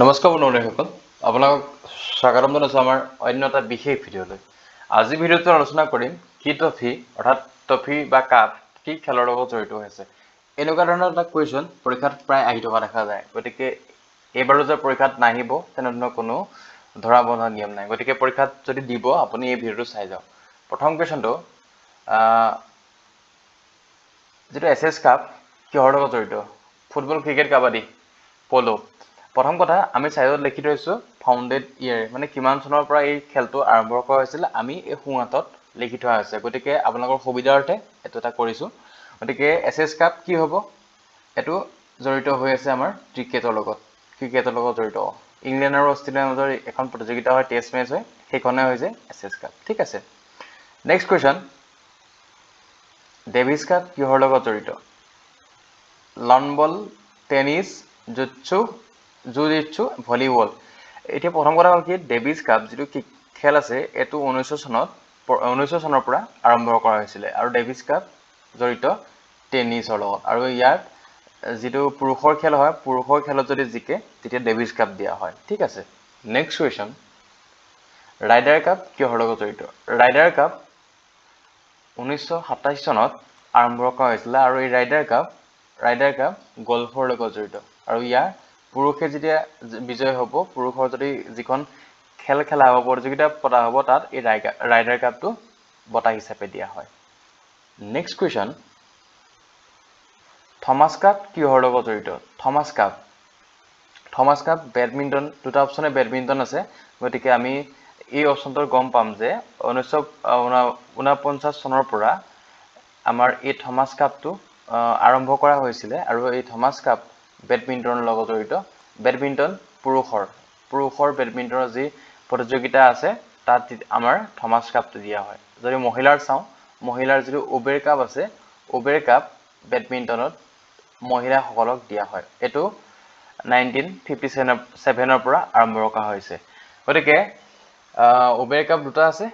নমস্কাৰ বন্ধুসকল আপোনাক স্বাগতম জনাইছো আমাৰ অন্য এটা বিশেষ ভিডিঅ'লৈ আজি ভিডিঅ'টো আলোচনা কৰিম কি ট্ৰফি অৰ্থাৎ ট্ৰফি বা কাপ কি খেলৰ লগত জড়িত হৈছে এনেকুৱা ধৰণৰ এটা কোৱেশ্চন পৰীক্ষাত প্ৰায় আহি থকা দেখা যায় গতিকে এবাৰো যে পৰীক্ষাত নাহিব তেনে কোনো ধৰা বন্ধা নিয়ম নাই গতিকে পৰীক্ষাত যদি দিব আপুনি এই ভিডিঅ'টো চাই যাওক প্ৰথম কোৱেশ্চনটো যেটো এছএছ কাপ কিহৰ লগত জড়িত ফুটবল ক্ৰিকেট কাবাডী পলো প্ৰথম কথা আমি সাইডত লিখি থৈছো ফাউন্ডেড ইয়াৰ মানে কিমান চনৰ পৰা এই খেলটো আৰম্ভ কৰা হৈছিল আমি এই সোঁহাতত লিখি থোৱা আছে গতিকে আপোনালোকৰ সুবিধাৰ্থে এটো এটা কৰিছো গতিকে এছএছ কাপ কি হ'ব এটো জড়িত হৈ আছে আমাৰ ক্ৰিকেটৰ লগত জড়িত ইংল্যান্ড আৰু অস্ট্ৰেলিয়াৰ মাজৰ এখন প্ৰতিযোগিতা হয় টেষ্ট মেচ হয় সেইখনে হৈছে এছএছ কাপ ঠিক আছে নেক্সট কোৱেশ্চন ডেভিস কাপ কিহৰ লগত জড়িত লন বল টেনিস জুৎসু জুজিৎসু ভলিবল এতিয়া প্ৰথম কথা হ'ল কি ডেভিস কাপ যেটো খেল আছে এটো 1900 চনৰ পৰা আৰম্ভ কৰা হৈছিল আৰু ডেভিস কাপ জড়িত টেনিসৰ লগত আৰু ইয়াত যেটো পুৰুষৰ খেল হয় পুৰুষৰ খেলত যদি জিকে তেতিয়া ডেভিস কাপ দিয়া হয় ঠিক আছে নেক্সট কোৱেশ্চন ৰাইডাৰ কাপ কিহৰ লগত জড়িত ৰাইডাৰ কাপ 1927 চনত আৰম্ভ কৰা হৈছিল আৰু এই ৰাইডাৰ কাপ গল্ফৰ লগত জড়িত আৰু ইয়াৰ পুৰুষে যেতিয়া বিজয় হ'ব পুৰুষৰ যদি যিখন খেল খেলা হ'ব প্ৰতিযোগিতা পতা হ'ব তাত এই ৰাইডাৰ কাপটো বঁটা হিচাপে দিয়া হয় নেক্সট কোৱেশ্চন থমাস কাপ কিহৰ লগত জড়িত থমাস কাপ বেডমিন্টন দুটা অপচনে বেডমিন্টন আছে গতিকে আমি এই অপচনটোৰ গম পাম যে 1949 চনৰ পৰা আমাৰ এই থমাস কাপটো আৰম্ভ কৰা হৈছিল আৰু এই থমাস কাপ বেডমিন্টনৰ লগত জড়িত বেডমিন্টন পুৰুষৰ বেডমিন্টনৰ যি প্ৰতিযোগিতা আছে তাত আমাৰ থমাস কাপটো দিয়া হয় যদি মহিলাৰ চাও মহিলাৰ যিটো ওবেৰ কাপ আছে ওবেৰ কাপ বেডমিন্টনত মহিলা সকলক দিয়া হয় এটো 1957 পৰা আৰম্ভ কৰা হৈছে গতিকে ওবেৰ কাপ দুটা আছে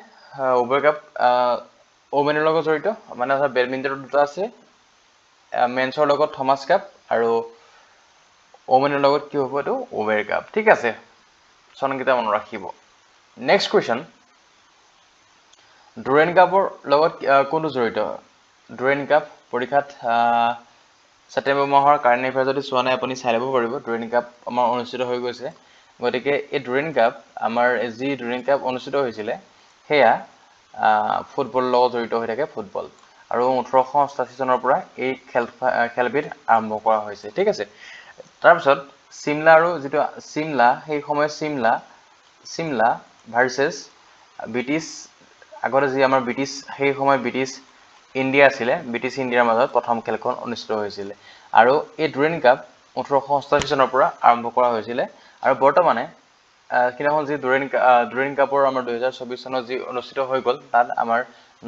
ওবেৰ কাপ ওমেনৰ লগত জড়িত মানে বেডমিন্টনৰ দুটা আছে মেন্সৰ লগত থমাস কাপ আৰু ওমেনৰ লগত কি হ'ব এটো ওবেৰ কাপ ঠিক আছে সনকিতা মন ৰাখিব নেক্সট কোৱেশ্চন ডুৰেন কাপৰ লগত কোনটো জড়িত ডুৰেন কাপ পৰীক্ষাত সেপ্টেম্বৰ মাহৰ কাৰেন্ট এফেয়াৰ যদি চোৱা নাই আপুনি চাই লব পাৰিব ডুৰেন কাপ আমাৰ অনুষ্ঠিত হৈ গৈছে গতিকে এই ডুৰেন কাপ আমাৰ যি ডুৰেন কাপ অনুষ্ঠিত হৈছিল হেয়া ফুটবল লগত জড়িত হৈ থাকে ফুটবল আৰু 1888 চনৰ পৰা এই খেলবিধ আৰম্ভ কৰা হৈছে ঠিক আছে তাৰ পিছত সিমলা আৰু যেটো সিমলা সেই সময় সিমলা ভাৰ্চেছ ব্ৰিটিছ আগতে যি আমাৰ ব্ৰিটিছ সেই সময় ব্ৰিটিছ ইণ্ডিয়া আছিল ব্ৰিটিছ ইণ্ডিয়াৰ মাজত প্ৰথম খেলখন অনুষ্ঠিত হৈছিল আৰু এই ডুৰেন কাপ 1888 চনৰ পৰা আৰম্ভ কৰা হৈছিল আৰু বৰ্তমানে কিনাখন যি ডুৰেন কাপৰ আমাৰ 2024 চনত যি অনুষ্ঠিত হৈ গল তাত আমাৰ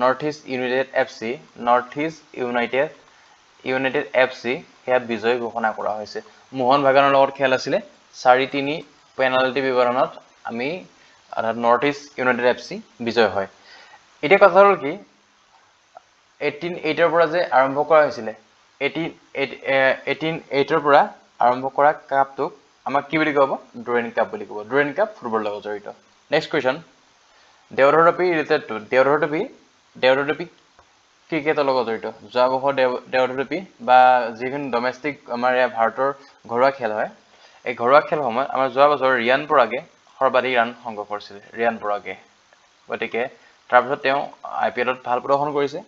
নৰ্থ ইষ্ট ইউনাইটেড এফসি হেয়া বিজয় ঘোষণা কৰা হৈছে মোহন বাগানৰ লগত খেল আছিল 4-3 পেনাল্টি ব্যৱধানত আমি নৰ্থ ইষ্ট ইউনাইটেড এফসি বিজয় হয় এতিয়া কথা হ'ল কি 18-8 পৰা যে আৰম্ভ কৰা হৈছিল 18-8 পৰা আৰম্ভ কৰা কাপটোক আমাক কি বুলি ক'ব ডুৰেন কাপ বুলি ক'ব ডুৰেন কাপ ফুটবলৰ লগত জড়িত next question Deodhar trophy related to Deodhar trophy ক্ৰিকেটৰ লগত জড়িত যোৱাবছৰ দেওধৰ ট্ৰফি বা যিখন ডমেষ্টিক আমাৰ ভাৰতৰ ঘৰুৱা খেল হয় এই ঘৰুৱা খেল সময়ত আমাৰ যোৱাবছৰ ৰিয়ান পৰাগে সৰ্বাধিক ৰান সংগ্ৰহ কৰিছিল ৰিয়ান পৰাগে গতিকে তাৰ পিছত তেওঁ আইপিএলত ভাল প্ৰদৰ্শন কৰিছে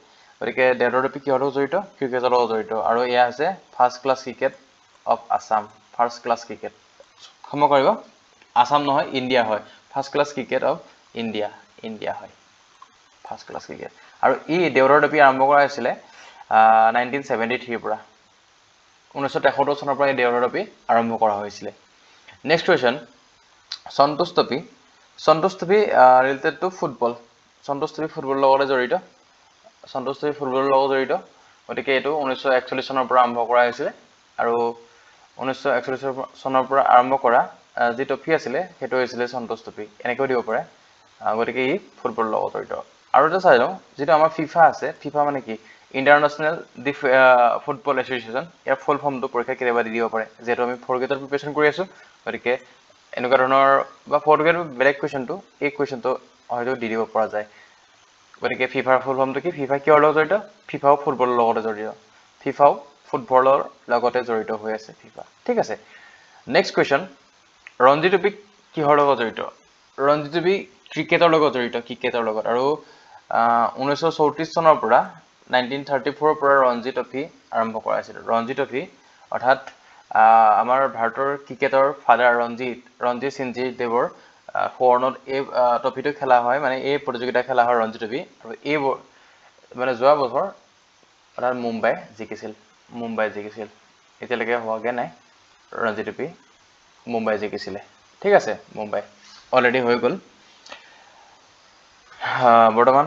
গতিকে দেওধৰ ট্ৰফি কিহৰ লগত জড়িত ক্ৰিকেটৰ লগত জড়িত আৰু এয়া আছে first class cricket of Assam first class cricket ক্ষমা কৰিব আসাম নহয় ইণ্ডিয়া হয় first class cricket of India হয় ফাৰ্ষ্ট ক্লাছ ক্ৰিকেট আৰু এই দেওধৰ ট্ৰফি আৰম্ভ কৰা হৈছিল 1973 পৰা 1973 চনৰ পৰা এই দেওধৰ ট্ৰফি আৰম্ভ কৰা হৈছিল next question Santosh trophy related to football Santosh trophy ফুটবলৰ লগত জড়িত গতিকে এটো 1941 চনৰ পৰা আৰম্ভ কৰা হৈছিল আৰু 1941 চনৰ পৰা আৰম্ভ কৰা যি ট্ৰফি আছিল হেটো হৈছিল সন্তোষ ট্ৰফি এনেকৈ দিব পাৰে গতিকে ই ফুটবলৰ লগত জড়িত আৰু এটা চাই লও যেটো আমাৰ ফিফা আছে ফিফা মানে কি ইন্টাৰনেশনাল ফুটবল এসোসিয়েশন ইয়াৰ ফুল ফৰ্মটো পৰীক্ষা কেতিয়াবা দি দিব পাৰে যেটো আমি ফৰ গ্ৰেডৰ প্ৰিপাৰেচন কৰি আছো গতিকে এনেকুৱা ধৰণৰ বা ফটোগ্ৰাফ বেলেগ কুৱেশ্যনটো এই কুৱেশ্যনটো হয়তো দি দিব পৰা যায় গতিকে ফিফাৰ ফুল ফৰ্মটো কি ফিফা কিহৰ লগত জড়িত ফিফাও ফুটবলৰ লগতে জড়িত ফিফাও ফুটবলৰ লগতে জড়িত হৈ আছে ফিফা ঠিক আছে নেক্সট কুৱেশ্যন ৰঞ্জি ট্ৰফি কিহৰ লগত জড়িত ৰঞ্জি ট্ৰফি ক্ৰিকেটৰ লগত জড়িত ক্ৰিকেটৰ লগত আৰু 1934 চনৰ পৰা 1934 পৰা ৰঞ্জি ট্ৰফি আৰম্ভ কৰা হৈছিল ৰঞ্জি ট্ৰফি অৰ্থাৎ আমাৰ ভাৰতৰ ক্ৰিকেটৰ ফাদাৰ ৰঞ্জিত সিংজী দেৱৰ ফৰ্ণত এই ট্ৰফিটো খেলা হয় মানে এই প্ৰতিযোগিতা খেলা হয় ৰঞ্জি ট্ৰফি আৰু এই মানে যোৱা বছৰ অৰ্থাৎ মুম্বাই জিকিছিল এতিয়ালৈকে হোৱাগে নাই ৰঞ্জি ট্ৰফি মুম্বাই জিকিছিলে ঠিক আছে মুম্বাই অলৰেডি হৈ গ'ল বৰ্তমান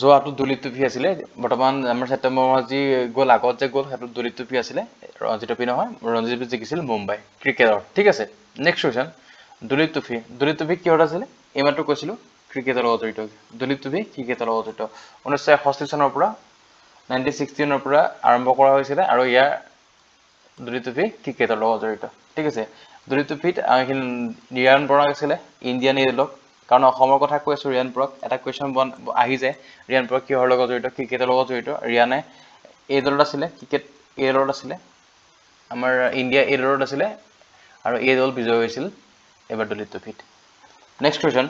যোৱাটো দুলীপ ট্ৰফি আছিলে বৰ্তমান আমাৰ ছেপ্টেম্বৰ মাহত যি গ'ল আগত যে গ'ল সেইটো দুলীপ ট্ৰফি আছিলে ৰঞ্জি ট্ৰফি নহয় ৰঞ্জি ট্ৰফি জিকিছিল মুম্বাই ক্ৰিকেটৰ ঠিক আছে নেক্সট কুৱেশ্যন দুলীপ ট্ৰফি কিহত আছিলে এইমাত্ৰ কৈছিলোঁ ক্ৰিকেটৰ লগত জড়িত দুলীপ ট্ৰফি ক্ৰিকেটৰ লগত জড়িত 1961 চনৰ পৰা 1961 পৰা আৰম্ভ কৰা হৈছিলে আৰু ইয়াৰ দুলীপ ট্ৰফি ক্ৰিকেটৰ লগত জড়িত ঠিক আছে দুলীপ ট্ৰফিত ৰিয়ান পৰাগ আছিলে ইণ্ডিয়ান এডলক কাৰণ অসমৰ কথা কৈ আছো ৰিয়ান পৰাগ এটা কুৱেশ্যন আহি যায় ৰিয়ান পৰাগ কিহৰ লগত জড়িত ক্ৰিকেটৰ লগত জড়িত ৰিয়ানে এই দলত আছিলে ক্ৰিকেট এই দলত আছিলে আমাৰ ইণ্ডিয়া এই দলত আছিলে আৰু এই দল বিজয় হৈছিল এবাৰ দুলীপ ট্ৰফিত next question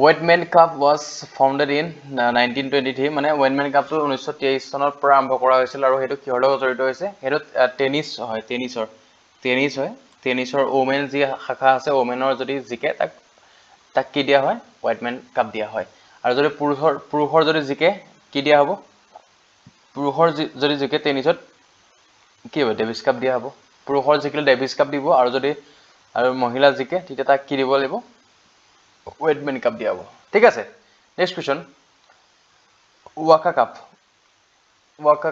Wightman cup was founded in 1923 মানে ৱেটমেন কাপটো 1923 চনত পৰা আৰম্ভ কৰা হৈছিল আৰু সেইটো কিহৰ লগত জড়িত হৈছে সেইটো টেনিছৰ ওমেন যি শাখা আছে ওমেনৰ যদি জিকে তাক কি দিয়া হয় ৱেটমেন কাপ দিয়া হয় আৰু যদি পুৰুষৰ যদি জিকে কি দিয়া হ'ব পুৰুষৰ যদি জিকে টেনিছত কি হ'ব ডেভিছ কাপ দিয়া হ'ব পুৰুষৰ জিকিলে ডেভিছ কাপ দিব আৰু যদি আৰু মহিলা জিকে তেতিয়া তাক কি দিব লাগিব ৱেটমেন কাপ দিয়া হ'ব ঠিক আছে নেক্সট কুৱেশ্যন ৱাকা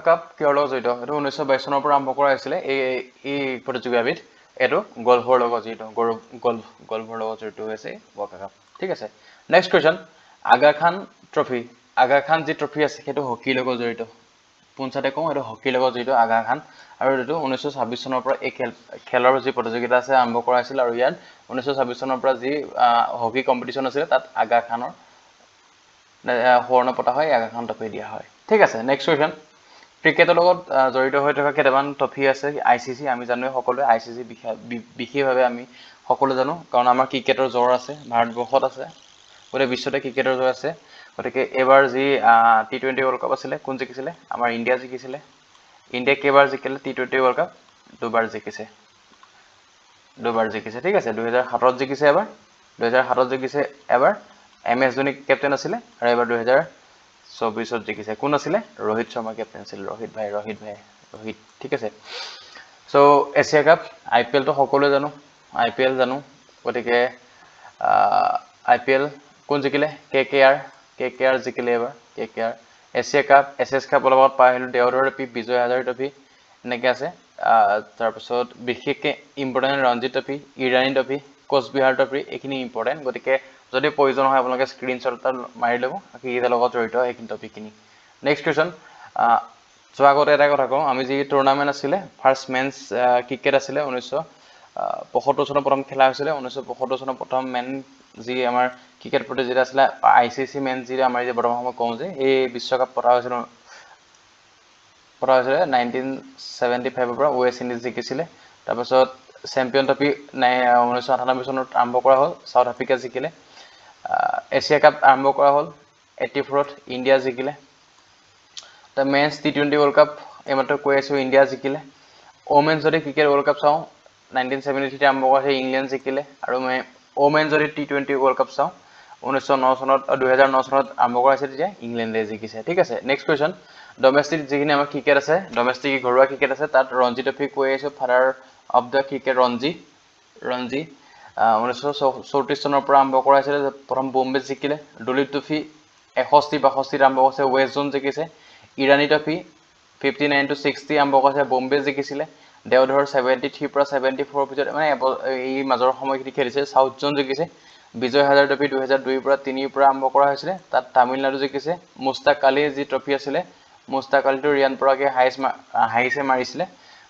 কাপ কিহৰ লগত জড়িত এইটো 1922 চনৰ পৰা আৰম্ভ কৰা হৈছিলে এই প্ৰতিযোগিতাবিধ এইটো গল্ফৰ লগত জড়িত গল্ফৰ লগত জড়িত হৈছে ৱাকা কাপ ঠিক আছে নেক্সট কুৱেশ্যন আগা খান যি ট্ৰফি আছে সেইটো হকীৰ লগত জড়িত পোনচাতে কওঁ এইটো হকীৰ লগত জড়িত আগা খান আৰু এইটো 1926 চনৰ পৰা এই খেলৰ যি প্ৰতিযোগিতা আছে আৰম্ভ কৰা হৈছিল আৰু ইয়াত 1926 চনৰ পৰা যি হকী কম্পিটিশ্যন আছিলে তাত আগা খানৰ সোৱৰ্ণ পতা হয় আগা খান ট্ৰফি দিয়া হয় ঠিক আছে নেক্সট কুৱেশ্যন ক্ৰিকেটৰ লগত জড়িত হৈ থকা কেইটামান ট্ৰফি আছে আইচিচি আমি জানোৱে সকলোৱে আইচিচি বিশেষভাৱে আমি সকলোৱে জানো কাৰণ আমাৰ ক্ৰিকেটৰ জ্বৰ আছে ভাৰতবৰ্ষত আছে গোটেই বিশ্বতে ক্ৰিকেটৰ জ্বৰ আছে গতিকে এবাৰ যি T20 ৱৰ্ল্ড কাপ আছিলে কোন জিকিছিলে আমাৰ ইণ্ডিয়া জিকিছিলে ইণ্ডিয়া কেইবাৰ জিকিলে T20 ৱৰ্ল্ড কাপ দুবাৰ জিকিছে ঠিক আছে 2007ত জিকিছে এবাৰ 2007ত জিকিছে এবাৰ MS ধোনী কেপ্টেইন আছিলে আৰু এবাৰ 2024ত জিকিছে কোন আছিলে ৰোহিত শৰ্মা কেপ্টেইন আছিল ৰোহিত ঠিক আছে সো এছিয়া কাপ IPL তো সকলোৱে জানো IPL জানো গতিকে IPL কোন জিকিলে KKR জিকিলে এবাৰ KKR Asia cup SS cup লগত পাই আহিলো দেওধৰ ট্ৰফি বিজয় হাজাৰী ট্ৰফি এনেকৈ আছে তাৰপিছত বিশেষকৈ important Ranji trophy Irani trophy Cooch Behar trophy এইখিনি ইম্পৰ্টেণ্ট গতিকে যদি প্ৰয়োজন হয় আপোনালোকে স্ক্ৰীনশ্বট এটা মাৰি ল'ব ক্ৰিকেটৰ লগত জড়িত এইখিনি টপিকখিনি নেক্সট কুৱেশ্যন যোৱা আগতে এটা কথা কওঁ আমি যি টুৰ্ণামেণ্ট আছিলে ফাৰ্ষ্ট মেন্স ক্ৰিকেট আছিলে 1975 চনত প্ৰথম খেলা হৈছিলে 1975 চনত প্ৰথম মেন যি আমাৰ ক্ৰিকেট প্ৰতিযোগিতা আছিলে ICC মেন যি আমাৰ যে বৰ্তমান সময়ত কওঁ যে এই বিশ্বকাপ পতা হৈছিলে 1975 পৰা ৱেষ্ট ইণ্ডিজ জিকিছিলে তাৰপিছত চেম্পিয়ন ট্ৰফি 1998 চনত আৰম্ভ কৰা হ'ল সাউথ আফ্ৰিকা জিকিলে এছিয়া কাপ আৰম্ভ কৰা হ'ল 84ত ইণ্ডিয়া জিকিলে The men's T20 World Cup এইমাত্ৰ কৈ আছো ইণ্ডিয়া জিকিলে ওমেন যদি ক্ৰিকেট ৱৰ্ল্ড কাপ চাওঁ 1973 আৰম্ভ কৰা ইংলেণ্ড জিকিলে আৰু ওমেন যদি T20 ৱৰ্ল্ড কাপ চাওঁ 2009 চনত আৰম্ভ কৰা হৈছিল যে ইংলেণ্ডে জিকিছে ঠিক আছে নেক্সট কুৱেশ্যন ডমেষ্টিক যিখিনি আমাৰ ক্ৰিকেট আছে ডমেষ্টিক ঘৰুৱা ক্ৰিকেট আছে তাত ৰঞ্জি ট্ৰফি কৈ আছো father of the cricket Ranji 1934 চনৰ পৰা আৰম্ভ কৰা হৈছিল প্ৰথম বোম্বে জিকিলে দুলীপ ট্ৰফি 61-62 আৰম্ভ কৰিছে ৱেষ্ট জোন জিকিছে ইৰাণী ট্ৰফি 59 to 60 আৰম্ভ কৰিছে বোম্বে জিকিছিলে দেওধৰ 73 পৰা 74 ভিতৰত মানে এই মাজৰ সময়খিনি খেলিছে সাউথ জোন জিকিছে বিজয় হাজাৰী ট্ৰফি 2002 পৰা 3 পৰা আৰম্ভ কৰা হৈছিলে তাত তামিলনাডু জিকিছে মুস্তাক আলী যি ট্ৰফি আছিলে মুস্তাক আলীটো ৰিয়ান পৰাগে হাইছে মাৰিছিলে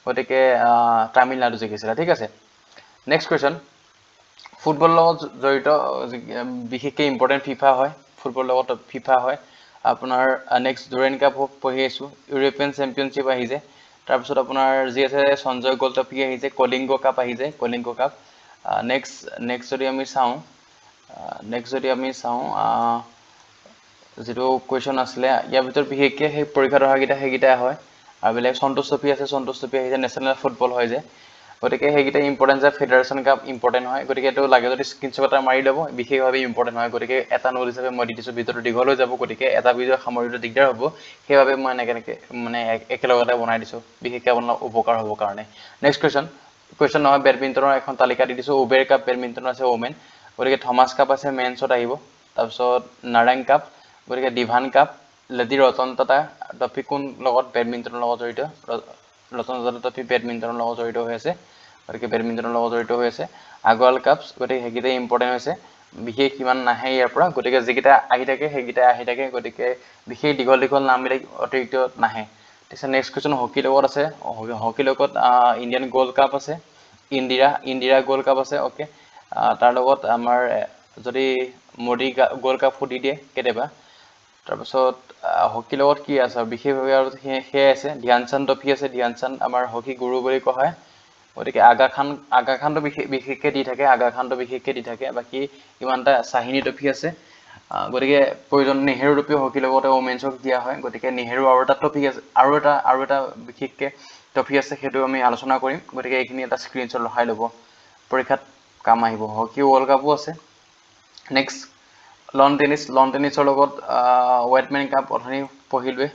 গতিকে তামিলনাডু জিকিছিলে ঠিক আছে নেক্সট কুৱেশ্যন ফুটবল লগত জড়িত বিশেষকৈ ইম্পৰ্টেণ্ট ফিফা হয় ফুটবল লগত ফিফা হয় আপোনাৰ নেক্সট ডুৰেণ্ট কাপ পঢ়ি আছোঁ ইউৰোপিয়ান চেম্পিয়নশ্বিপ আহিছে তাৰপিছত আপোনাৰ যি আছে সঞ্জয় গ'ল্ড ট্ৰফি আহিছে কলিংগো কাপ আহিছে কলিংগো কাপ নেক্সট যদি আমি চাওঁ যিটো কুৱেশ্যন আছিলে ইয়াৰ ভিতৰত বিশেষকৈ সেই পৰীক্ষাত অহাকেইটা সেইকেইটাই হয় আৰু বেলেগ সন্তোষ ট্ৰফি আছে সন্তোষ ট্ৰফি আহিছে নেশ্যনেল ফুটবল হয় যে গতিকে সেইকেইটা ইম্পৰ্টেণ্ট যে ফেডাৰেশ্যন কাপ ইম্পৰ্টেণ্ট হয় গতিকে এইটো লাগে যদি স্ক্ৰীনশ্বট এটা মাৰি ল'ব বিশেষভাৱে ইম্পৰ্টেণ্ট হয় গতিকে এটা নোট হিচাপে মই দি দিছোঁ ভিডিঅ'টো দীঘল হৈ যাব গতিকে এটা ভিডিঅ' সামৰিবলৈ দিগদাৰ হ'ব সেইবাবে মই এনেকৈ মানে একেলগতে বনাই দিছোঁ বিশেষকৈ আপোনাৰ উপকাৰ হ'বৰ কাৰণে নেক্সট কুৱেশ্যন নহয় বেডমিণ্টনৰ এখন তালিকা দি দিছোঁ উবেৰ কাপ বেডমিণ্টন আছে ওমেন গতিকে থমাছ কাপ আছে মেন্সত আহিব তাৰপিছত নাৰায়ণ কাপ গতিকে divan cup lady Ratan Tata trophy কোন লগত বেডমিণ্টনৰ লগত জড়িত ৰতন টাটা ট্ৰফি বেডমিণ্টনৰ লগত জড়িত হৈ আছে গতিকে বেডমিণ্টনৰ লগত জড়িত হৈ আছে আগৰৱাল কাপছ গতিকে সেইকেইটাই ইম্পৰ্টেণ্ট হৈছে বিশেষ ইমান নাহে ইয়াৰ পৰা গতিকে যিকেইটা আহি থাকে সেইকেইটাই আহি থাকে গতিকে বিশেষ দীঘল নামবিলাক অতিৰিক্ত নাহে তাৰপিছত নেক্সট কুৱেশ্যন হকীৰ লগত আছে হকীৰ লগত ইণ্ডিয়ান গ'ল্ড কাপ আছে ইণ্ডিৰা গ'ল্ড কাপ আছে অ'কে তাৰ লগত আমাৰ যদি মোদী গ'ল্ড কাপ সুধি দিয়ে কেতিয়াবা তাৰপিছত হকীৰ লগত কি আছে বিশেষভাৱে আৰু সেয়াই আছে ধ্যান চান্দ ট্ৰফি আছে ধ্যান চান্দ আমাৰ হকী গুৰু বুলি কোৱা হয় গতিকে আগা খানটো বিশেষকৈ দি থাকে বাকী ইমান এটা চাহিনী ট্ৰফি আছে গতিকে প্ৰয়োজন নেহেৰু ট্ৰফি হকীৰ লগতে ওমেন্সক দিয়া হয় গতিকে নেহেৰু আৰু এটা ট্ৰফি আছে আৰু এটা বিশেষকৈ ট্ৰফি আছে সেইটো আমি আলোচনা কৰিম গতিকে এইখিনি এটা স্ক্ৰীনশ্বট ৰখাই ল'ব পৰীক্ষাত কাম আহিব হকী ৱৰ্ল্ড কাপো আছে নেক্সট লন টেনিছৰ লগত ৱেটমেন কাপ অথনি পঢ়িলোৱে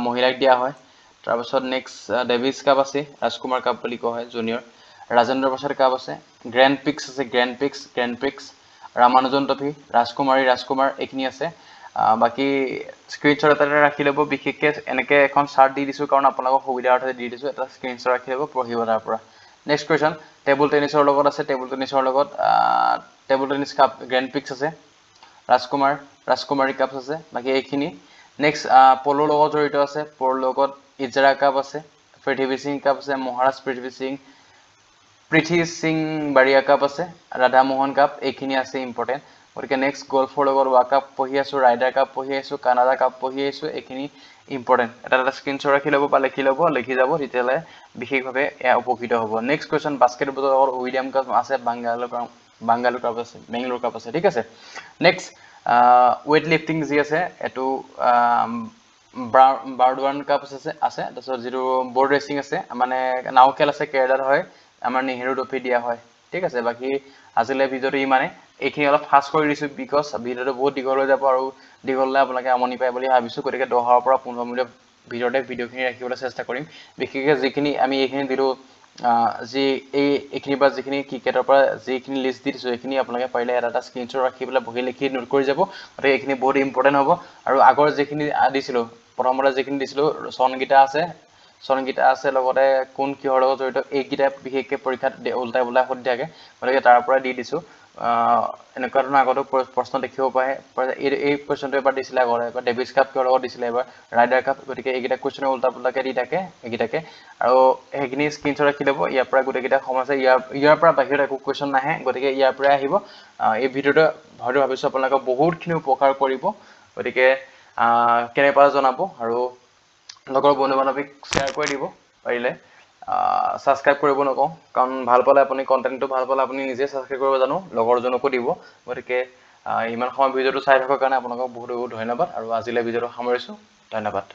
মহিলাক দিয়া হয় তাৰপিছত নেক্সট ডেভিছ কাপ আছে ৰাজকুমাৰ কাপ বুলি কোৱা হয় জুনিয়ৰ ৰাজেন্দ্ৰ প্ৰসাদ কাপ আছে গ্ৰেণ্ড পিক্স ৰামানুজন ট্ৰফি ৰাজকুমাৰ এইখিনি আছে বাকী স্ক্ৰীনশ্বট এটা ৰাখি ল'ব বিশেষকৈ এনেকৈ এখন চাৰ্ট দি দিছোঁ কাৰণ আপোনালোকক সুবিধাৰ্থে দি দিছোঁ এটা স্ক্ৰীনশ্বট ৰাখি ল'ব পঢ়িব তাৰ পৰা নেক্সট কুৱেশ্যন টেবুল টেনিছৰ লগত আছে table tennis cup grand pix আছে ৰাজকুমাৰী কাপ আছে বাকী এইখিনি নেক্সট পলৰ লগত জড়িত আছে পলৰ লগত ইজাৰা কাপ আছে পৃথিৱী সিং কাপ আছে মহাৰাজ পৃথ্বী সিং বাৰিয়া কাপ আছে ৰাধা মোহন কাপ এইখিনি আছে ইম্পৰ্টেণ্ট গতিকে নেক্সট গল্ফৰ লগত ৱা কাপ পঢ়ি আছোঁ ৰাইডাৰ কাপ পঢ়ি আহিছোঁ কানাডা কাপ পঢ়ি আহিছোঁ এইখিনি ইম্পৰ্টেণ্ট এটা স্ক্ৰীনশ্বট ৰাখি ল'ব বা লিখি যাব তেতিয়াহ'লে বিশেষভাৱে এয়া উপকৃত হ'ব নেক্সট কুৱেশ্যন বাস্কেটবলৰ লগত উইলিয়াম কাপ আছে বেংগালুৰু কাপ আছে ঠিক আছে নেক্সট ৱেইট লিফটিং যি আছে এইটো বাৰ্ডৱান কাপ আছে তাৰপিছত যিটো বৰ্ড ৰেচিং আছে মানে নাও খেল আছে কেৰেলাত হয় আমাৰ নেহেৰু ট্ৰফি দিয়া হয় ঠিক আছে বাকী আজিলৈ ভিডিঅ'টো ইমানে এইখিনি অলপ ফাষ্ট কৰি দিছোঁ বিকজ ভিডিঅ'টো বহুত দীঘল হৈ যাব আৰু দীঘল হ'লে আপোনালোকে আমনি পায় বুলি ভাবিছোঁ গতিকে 10 পৰা 15 মিনিটৰ ভিতৰতে ভিডিঅ'খিনি ৰাখিবলৈ চেষ্টা কৰিম বিশেষকৈ যিখিনি আমি এইখিনি দিলোঁ এইখিনিৰ পৰা যিখিনি ক্ৰিকেটৰ পৰা যিখিনি লিষ্ট দি দিছোঁ এইখিনি আপোনালোকে পাৰিলে এটা স্ক্ৰীনশ্বট ৰাখি পেলাই বহি লিখি নোট কৰি যাব গতিকে এইখিনি বহুত ইম্পৰ্টেণ্ট হ'ব আৰু আগৰ যিখিনি দিছিলোঁ প্ৰথমতে যিখিনি দিছিলোঁ চনকেইটা আছে লগতে কোন কিহৰ লগত জড়িত এইকেইটা বিশেষকৈ পৰীক্ষাত উল্টাই সুধি থাকে গতিকে তাৰ পৰা দি দিছোঁ এনেকুৱা ধৰণৰ আগতো প্ৰশ্ন দেখিব পাৰে এই কুৱেশ্যনটো এবাৰ দিছিলে আগতে এবাৰ ডেভিছ কাপ কিহৰ লগত দিছিলে এবাৰ ৰাইডাৰ কাপ গতিকে এইকেইটা কুৱেশ্যনে উল্টা পুল্টাকৈ দি থাকে এইকেইটাকে আৰু সেইখিনি স্ক্ৰীনশ্বট ৰাখি ল'ব ইয়াৰ পৰা গোটেইকেইটা সমস্যা ইয়াৰ পৰা বাহিৰত একো কুৱেশ্যন নাহে গতিকে ইয়াৰ পৰাই আহিব এই ভিডিঅ'টো হয়তো ভাবিছোঁ আপোনালোকক বহুতখিনি উপকাৰ কৰিব গতিকে কেনেকৈ জনাব আৰু লগৰ বন্ধু বান্ধৱীক শ্বেয়াৰ কৰি দিব পাৰিলে ছাবস্ক্ৰাইব কৰিব নকওঁ কাৰণ ভাল পালে আপুনি কণ্টেণ্টটো ভাল পালে আপুনি নিজে ছাবস্ক্ৰাইব কৰিব জানো লগৰজনকো দিব গতিকে ইমান সময় ভিডিঅ'টো চাই থকাৰ কাৰণে আপোনালোকক বহুত বহুত ধন্যবাদ আৰু আজিলৈ ভিডিঅ'টো সামৰিছোঁ ধন্যবাদ